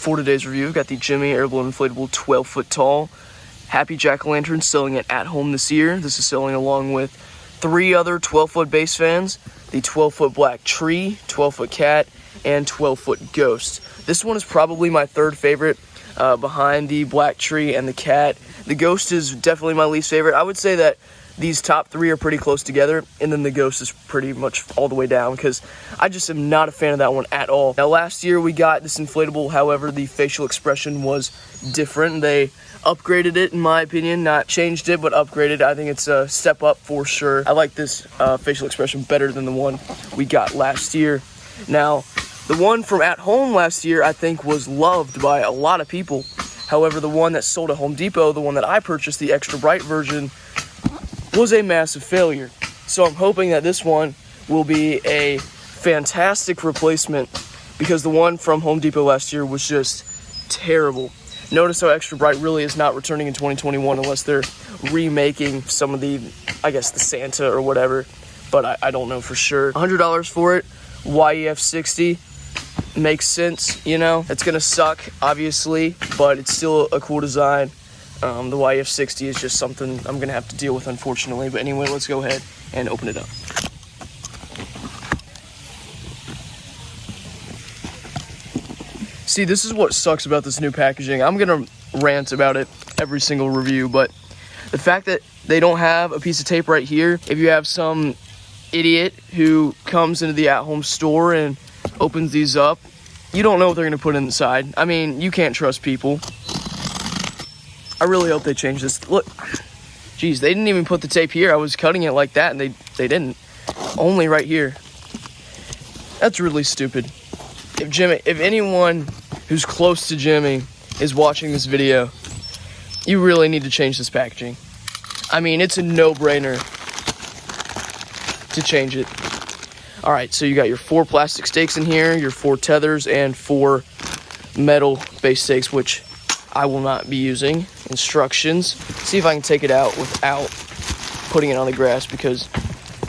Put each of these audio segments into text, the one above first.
For today's review, we've got the Gemmy Airblown Inflatable 12-foot tall Happy Jack-o'-lantern selling it at home this year. This is selling along with 3 other 12-foot base fans, the 12-foot black tree, 12-foot cat, and 12-foot ghost. This one is probably my third favorite behind the black tree and the cat. The ghost is definitely my least favorite. I would say that these top 3 are pretty close together, and then the ghost is pretty much all the way down because I just am not a fan of that one at all. Now, last year we got this inflatable, however, the facial expression was different. They upgraded it, in my opinion, not changed it, but upgraded. I think it's a step up for sure. I like this facial expression better than the one we got last year. Now, the one from at home last year, I think, was loved by a lot of people. However, the one that sold at Home Depot, the one that I purchased, the extra bright version, was a massive failure. So I'm hoping that this one will be a fantastic replacement because the one from Home Depot last year was just terrible. Notice how extra bright really is not returning in 2021 unless they're remaking some of the, I guess, the Santa or whatever, but I don't know for sure. $100 for it, YEF 60. Makes sense, you know. It's gonna suck, obviously, but it's still a cool design. The YEF 60 is just something I'm gonna have to deal with, unfortunately. But anyway, let's go ahead and open it up. See, this is what sucks about this new packaging. I'm gonna rant about it every single review, but the fact that they don't have a piece of tape right here, if you have some idiot who comes into the at-home store and opens these up, you don't know what they're gonna put inside. I mean, you can't trust people. I really hope they change this. Look, geez, they didn't even put the tape here. I was cutting it like that, and they didn't. Only right here. That's really stupid. If anyone who's close to Gemmy is watching this video, you really need to change this packaging. I mean, it's a no-brainer to change it. All right, so you got your 4 plastic stakes in here, your 4 tethers, and 4 metal base stakes, which I will not be using. Instructions. See if I can take it out without putting it on the grass because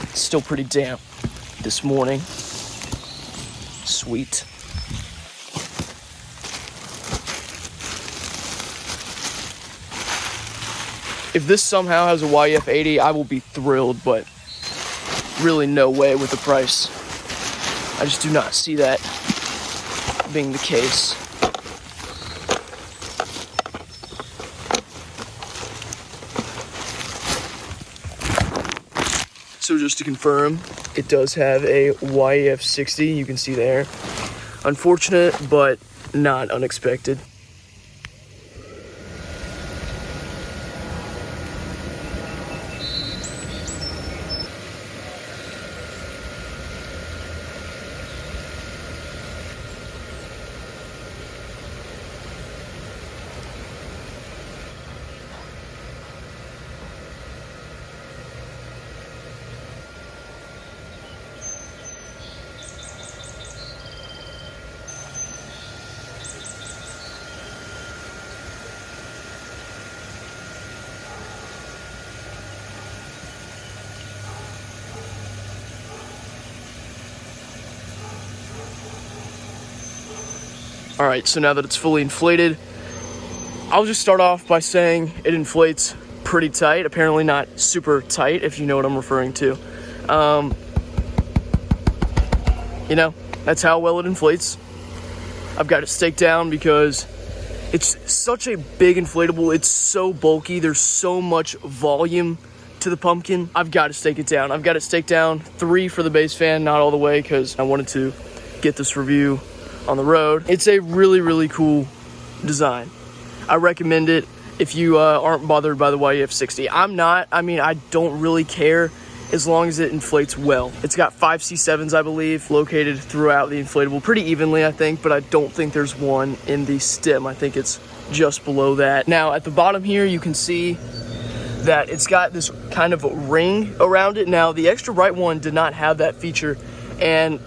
it's still pretty damp this morning. Sweet. If this somehow has a YEF 80, I will be thrilled, but really no way with the price. I just do not see that being the case. So just to confirm, it does have a YEF 60, you can see there. Unfortunate, but not unexpected. All right, so now that it's fully inflated, I'll just start off by saying it inflates pretty tight. Apparently not super tight, if you know what I'm referring to. You know, that's how well it inflates. I've got it staked down because it's such a big inflatable. It's so bulky. There's so much volume to the pumpkin. I've got to stake it down. I've got it staked down 3 for the base fan, not all the way because I wanted to get this review on the road. It's a really, really cool design. I recommend it if you aren't bothered by the YEF 60. I'm not. I mean, I don't really care as long as it inflates well. It's got 5 C7s, I believe, located throughout the inflatable pretty evenly, I think, but I don't think there's one in the stem. I think it's just below that. Now, at the bottom here, you can see that it's got this kind of ring around it. Now, the extra bright one did not have that feature, and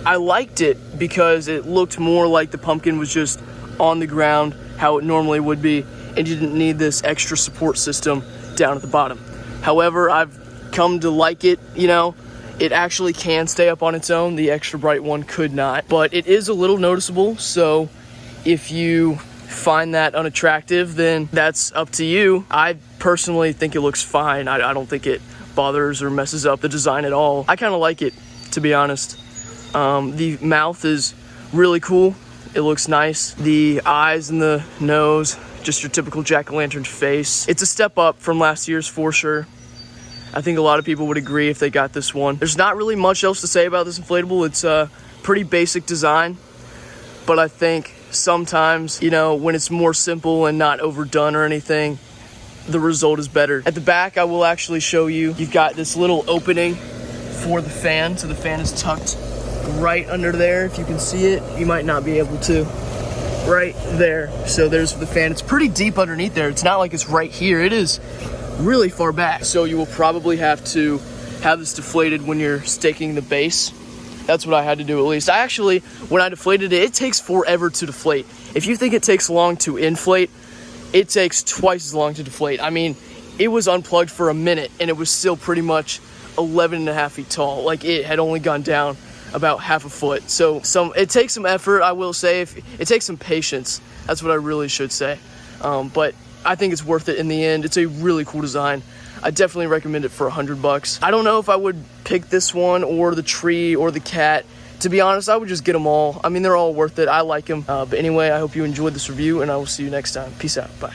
I liked it because it looked more like the pumpkin was just on the ground how it normally would be, and you didn't need this extra support system down at the bottom. However, I've come to like it, you know. It actually can stay up on its own. The extra bright one could not, but it is a little noticeable, so If you find that unattractive, then that's up to you. I personally think it looks fine. I don't think it bothers or messes up the design at all. I kind of like it, to be honest. The mouth is really cool. It looks nice. The eyes and the nose, just your typical jack-o'-lantern face. It's a step up from last year's for sure. I think a lot of people would agree if they got this one. There's not really much else to say about this inflatable. It's a pretty basic design, but I think sometimes, you know, when it's more simple and not overdone or anything, the result is better. At the back, I will actually show you, you've got this little opening for the fan. So the fan is tucked right under there. If you can see it, you might not be able to. Right there. So there's the fan. It's pretty deep underneath there. It's not like it's right here. It is really far back. So you will probably have to have this deflated when you're staking the base. That's what I had to do at least. I actually, when I deflated it, it takes forever to deflate. If you think it takes long to inflate, it takes twice as long to deflate. I mean, it was unplugged for a minute and it was still pretty much 11.5 feet tall. Like, it had only gone down about half a foot. So it takes some effort, I will say. It takes some patience. That's what I really should say. But I think it's worth it in the end. It's a really cool design. I definitely recommend it for $100. I don't know if I would pick this one or the tree or the cat. To be honest, I would just get them all. I mean, they're all worth it. I like them. But anyway, I hope you enjoyed this review, and I will see you next time. Peace out. Bye.